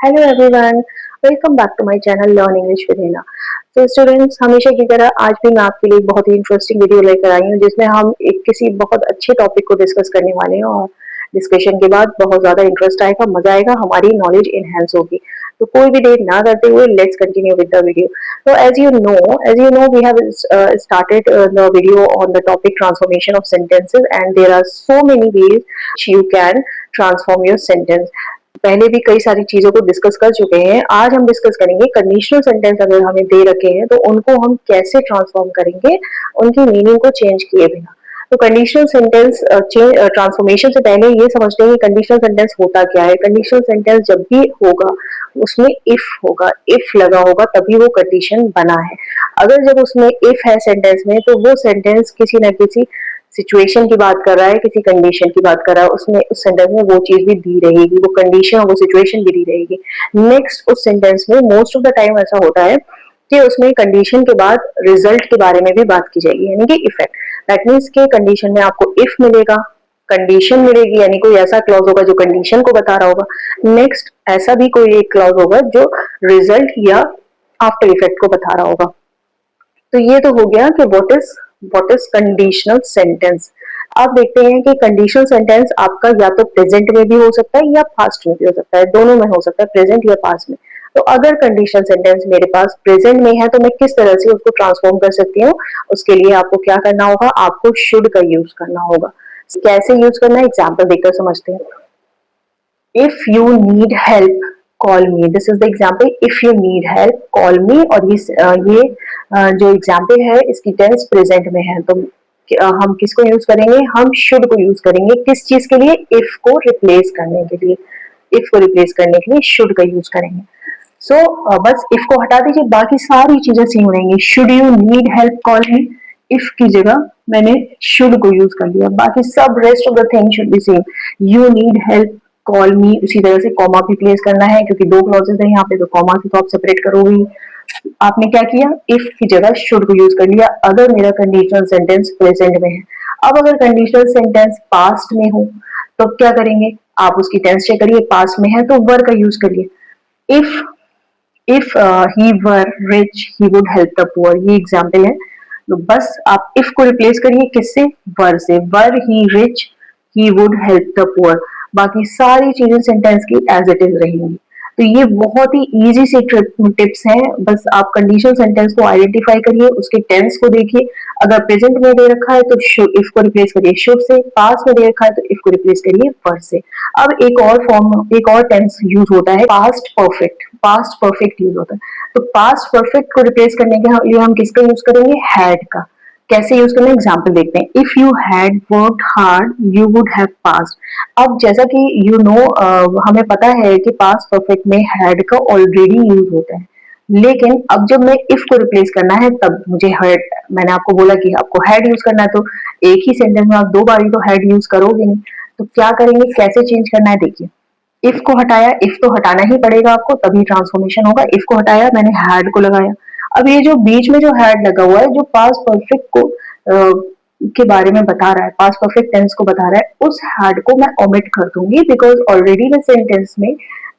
Hello everyone, welcome back to my channel learn English with Hina. तो students, हमेशा की तरह आज भी मैं आपके लिए बहुत ही इंटरेस्टिंग वीडियो लेकर आई हूँ जिसमें हम एक किसी बहुत अच्छे टॉपिक को डिस्कस करने वाले हैं और डिस्कशन के बाद बहुत ज्यादा इंटरेस्ट आएगा, मजा आएगा, हमारी नॉलेज इनहेंस होगी। तो कोई भी देर ना करते हुए let's continue with the video. तो as you know we have started the video on the topic transformation of sentences, and there are so many ways you can transform your sentence. पहले भी कई सारी चीजों को डिस्कस कर चुके हैं। आज हम डिस्कस करेंगे कंडीशनल सेंटेंस अगर हमें दे रखे हैं तो उनको हम कैसे ट्रांसफॉर्म करेंगे उनकी मीनिंग को चेंज किए बिना। तो कंडीशनल सेंटेंस ट्रांसफॉर्मेशन से पहले ये समझते हैं कि कंडीशनल सेंटेंस होता क्या है। कंडीशनल सेंटेंस जब भी होगा उसमें इफ होगा, इफ लगा होगा तभी वो कंडीशन बना है। अगर जब उसमें इफ है सेंटेंस में तो वो सेंटेंस किसी न किसी सिचुएशन की बात कर रहा है, किसी कंडीशन की बात कर रहा है, उसमें उस सेंटेंस में वो चीज भी दी रहेगी, वो कंडीशन और वो सिचुएशन भी दी रहेगी। नेक्स्ट उस सेंटेंस में मोस्ट ऑफ द टाइम ऐसा होता है कि उसमें कंडीशन के बाद रिजल्ट के बारे में भी बात की जाएगी, यानी कि इफेक्ट। दैट मीन्स के कंडीशन में आपको इफ मिलेगा, कंडीशन मिलेगी, यानी कोई ऐसा क्लॉज होगा जो कंडीशन को बता रहा होगा। नेक्स्ट ऐसा भी कोई एक क्लॉज होगा जो रिजल्ट या आफ्टर इफेक्ट को बता रहा होगा। तो ये तो हो गया कि व्हाट इज कंडीशनल सेंटेंस। आप देखते हैं कि कंडीशनल सेंटेंस आपका या तो प्रेजेंट में भी हो सकता है या पास्ट में भी हो सकता है, दोनों में हो सकता है, प्रेजेंट या पास्ट में। तो अगर कंडीशनल सेंटेंस मेरे पास प्रेजेंट में है तो मैं किस तरह से उसको ट्रांसफॉर्म कर सकती हूँ, उसके लिए आपको क्या करना होगा, आपको शुड का यूज करना होगा। कैसे यूज करना है एग्जाम्पल देकर समझते हैं। If you need help call me, this is the example, if you need help call मी। और ये जो एग्जाम्पल है इसकी टेंस प्रेजेंट में है, तो हम किसको यूज करेंगे, हम शुड को यूज करेंगे। किस चीज के लिए, इफ को रिप्लेस करने के लिए, इफ को रिप्लेस करने के लिए शुड का यूज करेंगे। सो बस इफ को हटा दीजिए, बाकी सारी चीजें सेम रहेंगी। Should you need help call me, if की जगह मैंने शुड को यूज कर लिया, बाकी सब rest of the thing should be same. You need help call मी, उसी तरह से कॉमा भी प्लेस करना है क्योंकि दो क्लॉजेस है यहाँ पे, तो कॉमा से तो आप सेपरेट करोगे। आपने क्या किया, इफ की जगह शुड को यूज कर लिया अगर मेरा कंडीशनल सेंटेंस प्रेजेंट में है। अब अगर कंडीशनल सेंटेंस पास्ट में हो तो क्या करेंगे, आप उसकी टेंस चेक करिए, पास्ट में है तो वर का यूज करिए। If he were rich he would help the poor, ये एग्जाम्पल है। तो बस आप इफ को रिप्लेस करिए किससे, वर से। वर ही rich he would help the poor, बाकी सारी चीजें सेंटेंस की एज इट इज रहेंगी। तो ये बहुत ही इजी से टिप्स हैं। बस आप कंडीशनल सेंटेंस को आइडेंटिफाई करिए, उसके टेंस को देखिए। अगर प्रेजेंट में दे रखा है तो इफ को रिप्लेस करिए शुड से, पास्ट में दे रखा है तो इफ को रिप्लेस करिए वर से। अब एक और टेंस यूज होता है past perfect, past perfect use होता है। तो पास्ट परफेक्ट को रिप्लेस करने के लिए हम किसका यूज करेंगे, हैड का। कैसे यूज करना है एग्जाम्पल देखते हैं। If you had worked hard you would have passed. अब जैसा कि हमें पता है कि पास्ट परफेक्ट में हैड का ऑलरेडी यूज होता है, लेकिन अब जब मैं इफ को रिप्लेस करना है तब मुझे हैड, मैंने आपको बोला कि आपको हैड यूज करना है, तो एक ही सेंटेंस में आप दो बार ही तो हैड यूज करोगे नहीं। तो क्या करेंगे, कैसे चेंज करना है देखिए। इफ को हटाया, इफ तो हटाना ही पड़ेगा आपको तभी ट्रांसफॉर्मेशन होगा। इफ को हटाया, मैंने हैड को लगाया। अब ये जो बीच में जो हैड लगा हुआ है जो पास्ट परफेक्ट को के बारे में बता रहा है, पास्ट परफेक्ट टेंस को बता रहा है, उस हैड को मैं ओमिट कर दूंगी बिकॉज ऑलरेडी मैं सेंटेंस में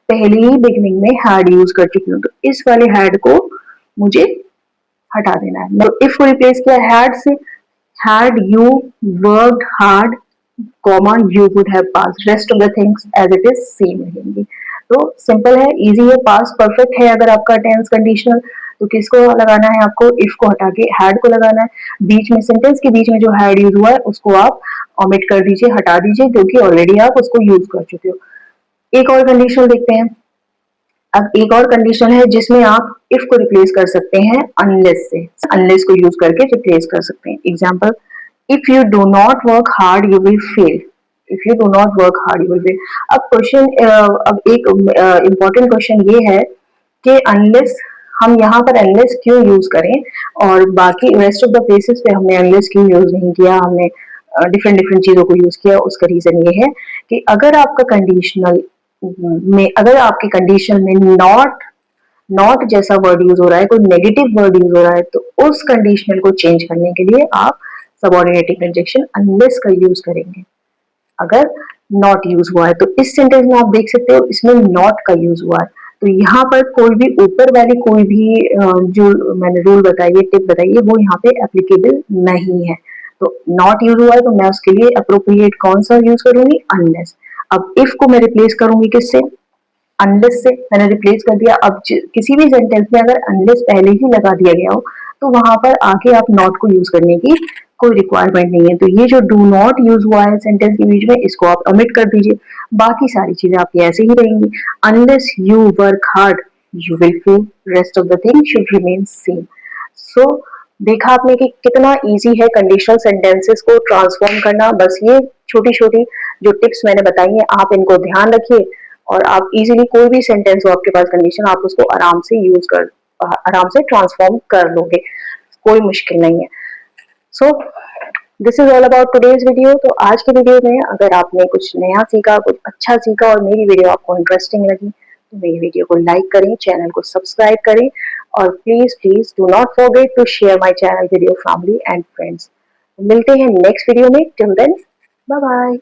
पहले ही बिगनिंग में हैड यूज कर चुकी हूँ। तो इस वाले हैड को मुझे हटा देना है। तो इफ को रिप्लेस किया हैड से, had you worked hard comma you would have pass, rest of the things as it is same रहेंगी। तो सिंपल है, इजी है, पास्ट परफेक्ट है अगर आपका टेंस कंडीशनल, तो किसको लगाना है आपको, इफ को हटा के हैड को लगाना है। बीच में सेंटेंस के बीच में जो हैड यूज हुआ है उसको आप ओमिट कर दीजिए, हटा दीजिए, क्योंकि ऑलरेडी आप उसको यूज कर चुके हो। एक और कंडीशनल देखते हैं। अब एक और कंडीशन है जिसमें आप इफ को रिप्लेस कर सकते हैं अनलेस से, अनलेस को यूज करके रिप्लेस कर सकते हैं। Example, if you do not work hard you will fail, if you do not work hard you will fail. अब क्वेश्चन, अब एक इम्पोर्टेंट क्वेश्चन ये है कि अनलेस, हम यहाँ पर अनलेस क्यों यूज करें और बाकी रेस्ट ऑफ द प्लेसेस पे हमने अनलेस क्यों यूज नहीं किया, हमने डिफरेंट डिफरेंट चीजों को यूज किया। उसका रीजन ये है कि अगर आपका कंडीशनल में, अगर आपके कंडीशन में नॉट जैसा वर्ड यूज हो रहा है, कोई नेगेटिव वर्ड यूज हो रहा है, तो उस कंडीशनल को चेंज करने के लिए आप सबऑर्डिनेटिंग कंजंक्शन अनलेस का यूज करेंगे। अगर नॉट यूज हुआ है तो इस सेंटेंस में आप देख सकते हो इसमें नॉट का यूज हुआ है, तो यहाँ पर कोई भी ऊपर वाली कोई भी जो मैंने रूल बताई है, टिप बताई है, वो यहाँ पे एप्लीकेबल नहीं है। तो नॉट यूज हुआ है तो मैं उसके लिए अप्रोप्रिएट कौन सा यूज करूंगी, अनलेस। अब इफ को मैं रिप्लेस करूंगी किससे, अनलेस से। मैंने रिप्लेस कर दिया। अब किसी भी सेंटेंस में अगर अनलेस पहले ही लगा दिया गया हो तो वहां पर आके आप नॉट को यूज करने की कोई रिक्वायरमेंट नहीं है। तो ये जो डू नॉट यूज हुआ है सेंटेंस के बीच में, इसको आप ओमिट कर दीजिए। बाकी सारी चीजें आपकी ऐसे ही रहेंगी। Unless you work hard you will feel, rest of the thing should remain same. So देखा आपने कि कितना इजी है कंडीशनल सेंटेंसेस को ट्रांसफॉर्म करना। बस ये छोटी छोटी जो टिप्स मैंने बताई हैं आप इनको ध्यान रखिए और आप इजीली कोई भी सेंटेंस हो आपके पास कंडीशन, आप उसको आराम से ट्रांसफॉर्म कर लोगे, कोई मुश्किल नहीं है। So this is all about today's video. तो आज की वीडियो में अगर आपने कुछ नया सीखा, कुछ अच्छा सीखा और मेरी वीडियो आपको इंटरेस्टिंग लगी तो मेरी वीडियो को लाइक करें, चैनल को सब्सक्राइब करें और please please do not forget to share my channel with your family and friends. मिलते हैं नेक्स्ट वीडियो में। Till then bye bye.